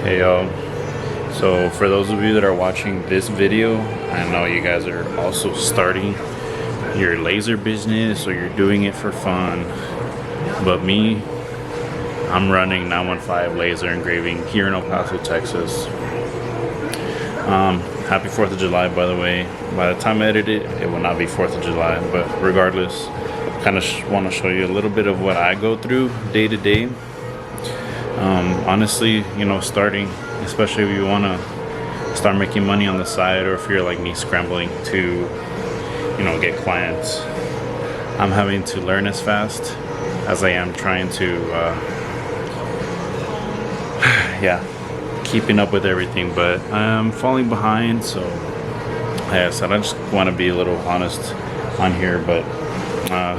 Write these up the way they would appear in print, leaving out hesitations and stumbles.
Hey y'all, so for those of you that are watching this video, I know you guys are also starting your laser business or you're doing it for fun, but me, I'm running 915 Laser Engraving here in El Paso, Texas. Happy 4th of July, by the way. By the time I edit it, it will not be 4th of July, but regardless, kind of want to show you a little bit of what I go through day to day. Honestly, you know, starting, especially if you want to start making money on the side, or if you're like me scrambling to, you know, get clients, I'm having to learn as fast as I am trying to, yeah, keeping up with everything, but I'm falling behind. So like I said, I just want to be a little honest on here. But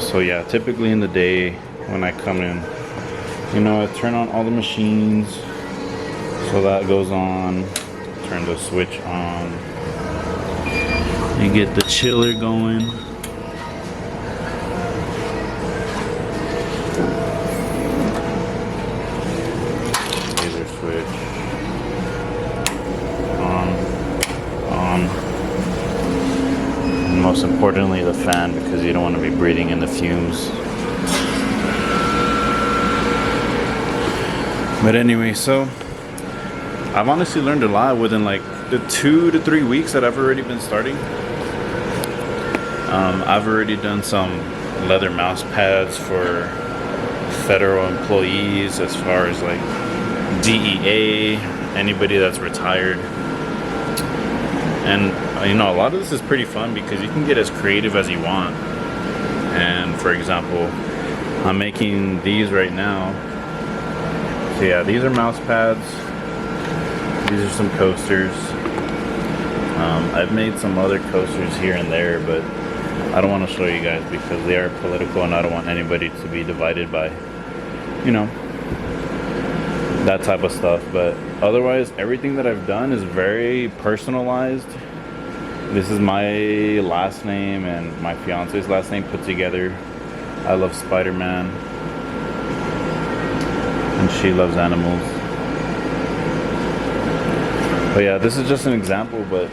so yeah, typically in the day when I come in, you know, I turn on all the machines, so that goes on, turn the switch on, and get the chiller going. Laser switch on, and most importantly the fan, because you don't want to be breathing in the fumes. But anyway, so I've honestly learned a lot within like the 2 to 3 weeks that I've already been starting. I've already done some leather mouse pads for federal employees, as far as like DEA, anybody that's retired. And you know, a lot of this is pretty fun because you can get as creative as you want. And for example, I'm making these right now. So yeah, these are mouse pads. These are some coasters. I've made some other coasters here and there, but I don't want to show you guys because they are political and I don't want anybody to be divided by, you know, that type of stuff. But otherwise, everything that I've done is very personalized. This is my last name and my fiance's last name put together. I love Spider-Man, and she loves animals. But yeah, this is just an example, but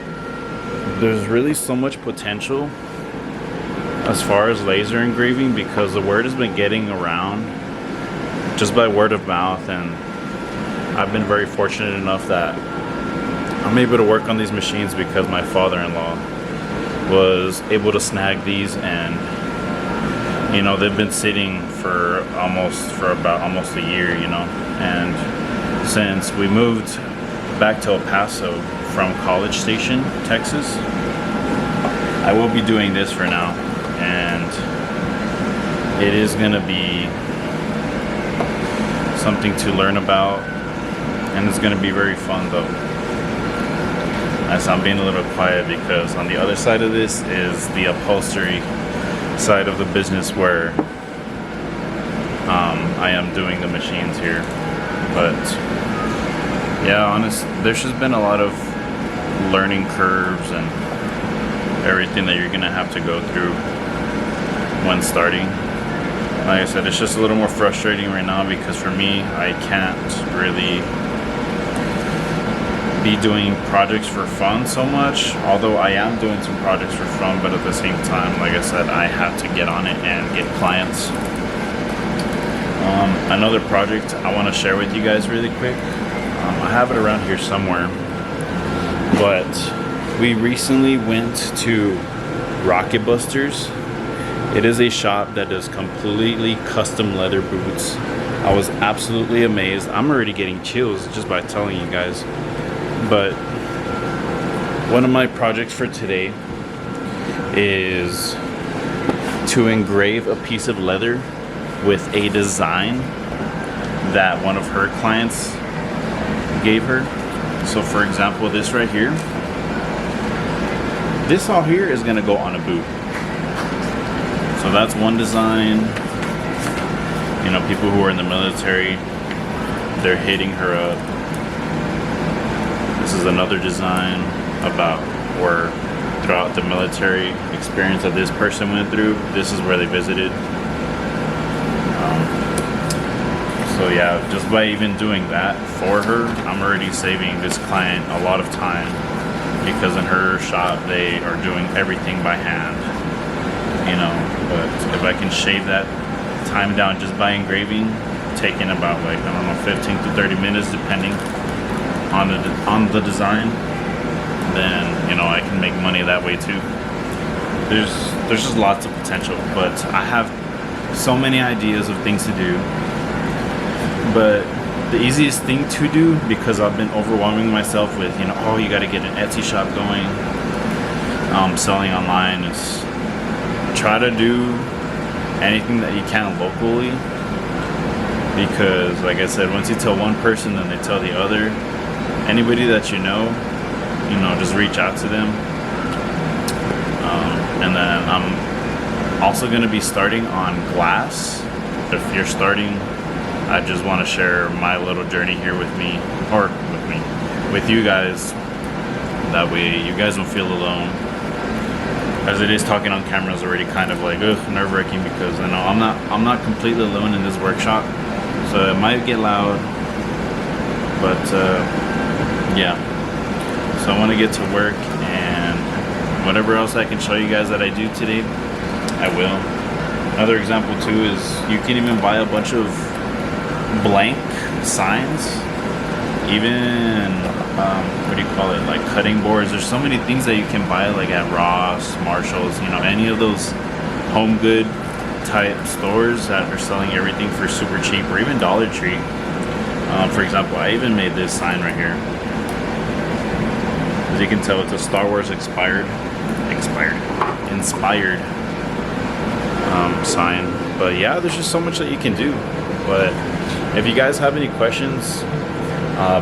there's really so much potential as far as laser engraving, because the word has been getting around just by word of mouth, and I've been very fortunate enough that I'm able to work on these machines because my father-in-law was able to snag these, and you know, they've been sitting for about almost a year, you know. And since we moved back to El Paso from College Station, Texas, I will be doing this for now, and it is gonna be something to learn about, and it's gonna be very fun though. As I'm being a little quiet because on the other side of this is the upholstery side of the business, where I am doing the machines here. But yeah, there's just been a lot of learning curves and everything that you're gonna have to go through when starting. Like I said, it's just a little more frustrating right now because for me, I can't really be doing projects for fun so much, although I am doing some projects for fun, but at the same time, like I said, I have to get on it and get clients. Another project I want to share with you guys really quick, I have it around here somewhere, but we recently went to Rocket Busters. It is a shop that does completely custom leather boots. I was absolutely amazed. I'm already getting chills just by telling you guys. But one of my projects for today is to engrave a piece of leather with a design that one of her clients gave her. So for example, this right here, this all here is gonna go on a boot. So that's one design. You know, people who are in the military, they're hitting her up. This is another design about where throughout the military experience that this person went through, this is where they visited. So yeah, just by even doing that for her, I'm already saving this client a lot of time, because in her shop they are doing everything by hand, you know. But if I can shave that time down just by engraving, taking about like, I don't know, 15 to 30 minutes depending on the design, then, you know, I can make money that way too. There's just lots of potential, but I have so many ideas of things to do. But the easiest thing to do, because I've been overwhelming myself with, you know, oh, you got to get an Etsy shop going, selling online, is try to do anything that you can locally. Because like I said, once you tell one person, then they tell the other. Anybody that you know, just reach out to them. And then I'm also going to be starting on glass. If you're starting, I just want to share my little journey here with you guys. That way you guys don't feel alone. As it is, talking on camera is already kind of like nerve-wracking, because I know I'm not completely alone in this workshop, so it might get loud. But yeah, so I want to get to work, and whatever else I can show you guys that I do today, I will. Another example too is you can even buy a bunch of blank signs, even what do you call it, like cutting boards. There's so many things that you can buy, like at Ross, Marshalls, you know, any of those home good type stores that are selling everything for super cheap, or even Dollar Tree. For example, I even made this sign right here. As you can tell, it's a Star Wars inspired sign. But yeah, there's just so much that you can do. But if you guys have any questions,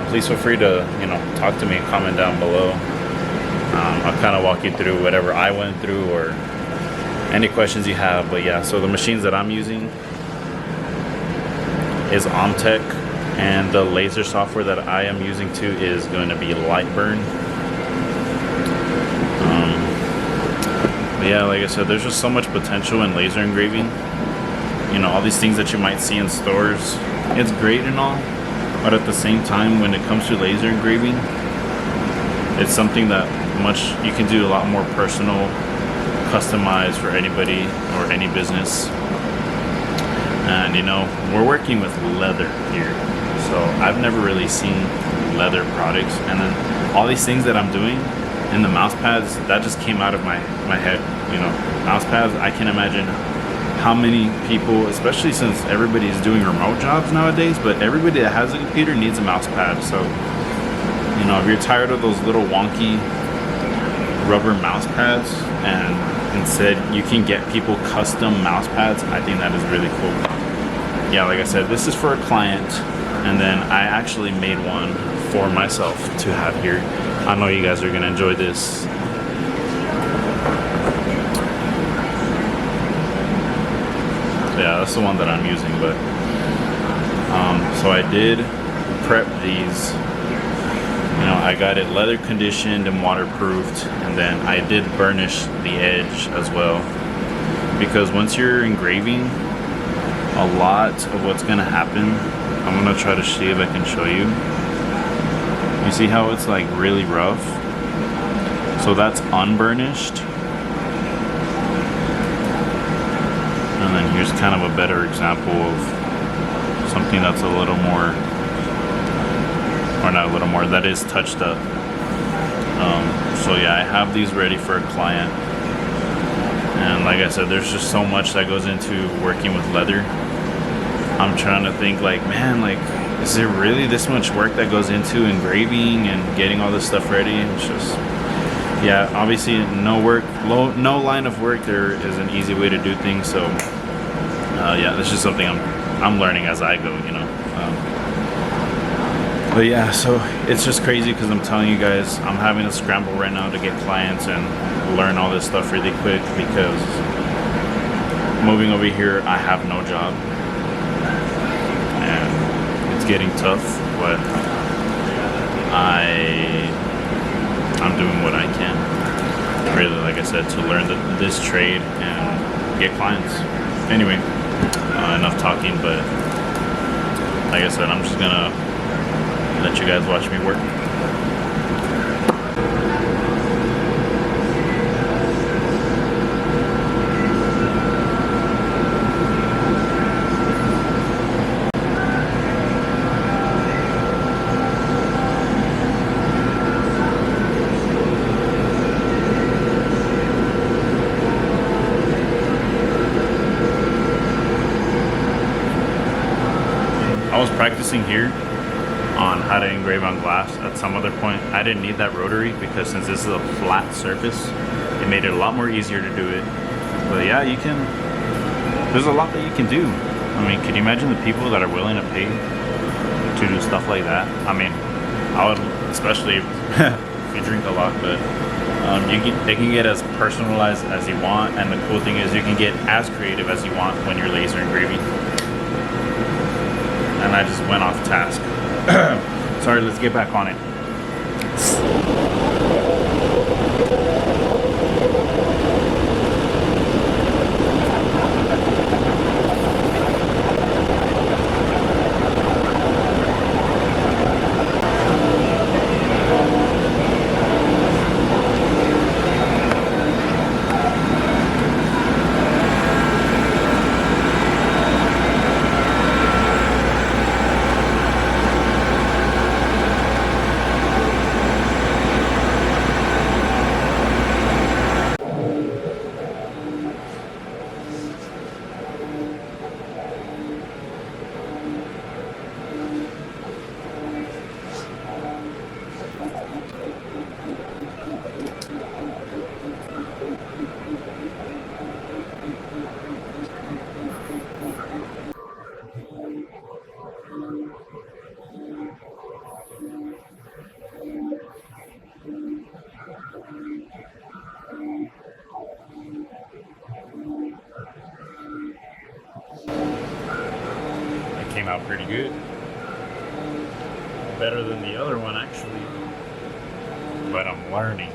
please feel free to, talk to me and comment down below. I'll kind of walk you through whatever I went through, or any questions you have. But yeah, so the machines that I'm using is Omtech, and the laser software that I am using too is going to be Lightburn. But yeah, like I said, there's just so much potential in laser engraving. All these things that you might see in stores, it's great and all, but at the same time, when it comes to laser engraving, it's something that you can do a lot more personal, customized for anybody or any business. And we're working with leather here, so I've never really seen leather products. And then all these things that I'm doing, and the mouse pads, that just came out of my head. Mouse pads, I can imagine how many people, especially since everybody's doing remote jobs nowadays, but everybody that has a computer needs a mouse pad. So if you're tired of those little wonky rubber mouse pads, and instead you can get people custom mouse pads, I think that is really cool. Yeah, like I said, this is for a client, and then I actually made one for myself to have here. I know you guys are gonna enjoy this. Yeah, that's the one that I'm using. But so I did prep these. I got it leather conditioned and waterproofed, and then I did burnish the edge as well, because once you're engraving, a lot of what's gonna happen, I'm gonna try to see if I can show you. You see how it's like really rough? So that's unburnished. And then here's kind of a better example of something that's a little more, or not a little more, that is touched up. So yeah, I have these ready for a client. And like I said, there's just so much that goes into working with leather. I'm trying to think, like, man, like, is there really this much work that goes into engraving and getting all this stuff ready? It's just, yeah, obviously no line of work there is an easy way to do things. So yeah, this is something I'm learning as I go, but yeah, so it's just crazy, because I'm telling you guys, I'm having to scramble right now to get clients and learn all this stuff really quick, because moving over here, I have no job, and it's getting tough, but I'm doing what I can, really, like I said, to learn this trade and get clients. Anyway, enough talking, but like I said, I'm just gonna let you guys watch me work. I was practicing here on how to engrave on glass at some other point. I didn't need that rotary because since this is a flat surface, it made it a lot more easier to do it. But yeah, you can, there's a lot that you can do. I mean, can you imagine the people that are willing to pay to do stuff like that? I mean, I would, especially if you drink a lot, but they can get as personalized as you want, and the cool thing is you can get as creative as you want when you're laser engraving. And I just went off task. Sorry, let's get back on it. Came out pretty good. Better than the other one, actually. But I'm learning.